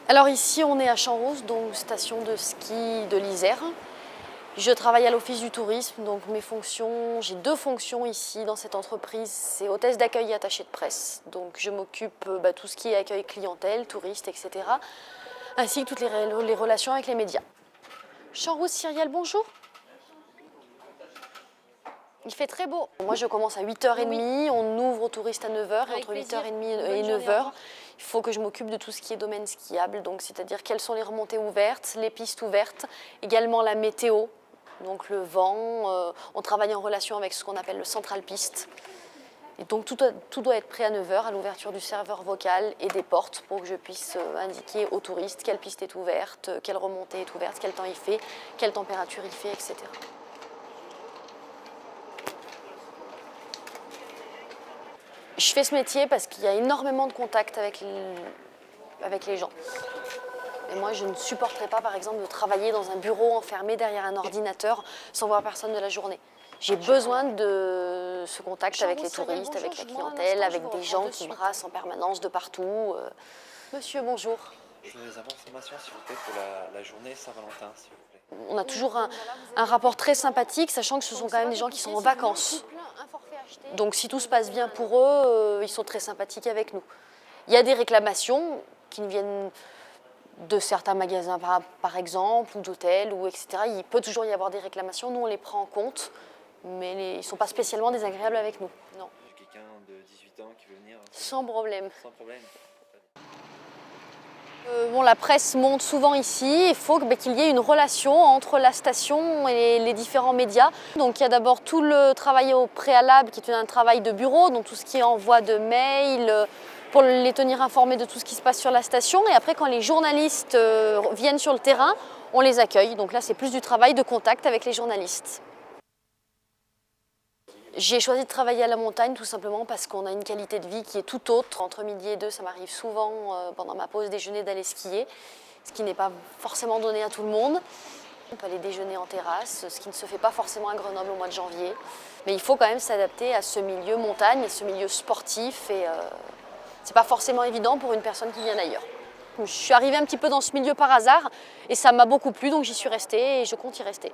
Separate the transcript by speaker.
Speaker 1: Alors ici, on est à Champs-Rousse, donc station de ski de l'Isère. Je travaille à l'Office du tourisme, donc mes fonctions, j'ai 2 fonctions ici dans cette entreprise. C'est hôtesse d'accueil et attachée de presse. Donc je m'occupe tout ce qui est accueil clientèle, touristes, etc. Ainsi que toutes les relations avec les médias. Champs-Rousse, Cyrielle, bonjour. Il fait très beau. Moi, je commence à 8h30, oui. On ouvre aux touristes à 9h, et entre 8h30 et 9h, il faut que je m'occupe de tout ce qui est domaine skiable, donc c'est-à-dire quelles sont les remontées ouvertes, les pistes ouvertes, également la météo, donc le vent. On travaille en relation avec ce qu'on appelle le central piste. Et donc tout doit être prêt à 9h à l'ouverture du serveur vocal et des portes pour que je puisse indiquer aux touristes quelle piste est ouverte, quelle remontée est ouverte, quel temps il fait, quelle température il fait, etc. Je fais ce métier parce qu'il y a énormément de contact avec les gens. Et moi, je ne supporterais pas, par exemple, de travailler dans un bureau enfermé derrière un ordinateur sans voir personne de la journée. J'ai besoin de ce contact avec les touristes, avec la clientèle, avec des gens qui brassent en permanence de partout. Monsieur, bonjour.
Speaker 2: Je voudrais des informations, s'il vous plaît, pour la journée Saint-Valentin, s'il vous plaît.
Speaker 1: On a toujours un rapport très sympathique, sachant que ce sont quand même des gens qui sont en vacances. Donc si tout se passe bien pour eux, ils sont très sympathiques avec nous. Il y a des réclamations qui nous viennent de certains magasins, par exemple, ou d'hôtels, ou etc. Il peut toujours y avoir des réclamations, nous on les prend en compte, mais ils ne sont pas spécialement désagréables avec nous. Non.
Speaker 2: J'ai quelqu'un de 18 ans qui veut venir.
Speaker 1: Sans problème.
Speaker 2: Sans problème.
Speaker 1: La presse monte souvent ici. Il faut qu'il y ait une relation entre la station et les différents médias. Donc il y a d'abord tout le travail au préalable qui est un travail de bureau, donc tout ce qui est envoi de mails, pour les tenir informés de tout ce qui se passe sur la station. Et après, quand les journalistes viennent sur le terrain, on les accueille. Donc là, c'est plus du travail de contact avec les journalistes. J'ai choisi de travailler à la montagne tout simplement parce qu'on a une qualité de vie qui est tout autre. Entre midi et 2, ça m'arrive souvent pendant ma pause déjeuner d'aller skier, ce qui n'est pas forcément donné à tout le monde. On peut aller déjeuner en terrasse, ce qui ne se fait pas forcément à Grenoble au mois de janvier. Mais il faut quand même s'adapter à ce milieu montagne, à ce milieu sportif, et c'est pas forcément évident pour une personne qui vient d'ailleurs. Je suis arrivée un petit peu dans ce milieu par hasard et ça m'a beaucoup plu, donc j'y suis restée et je compte y rester.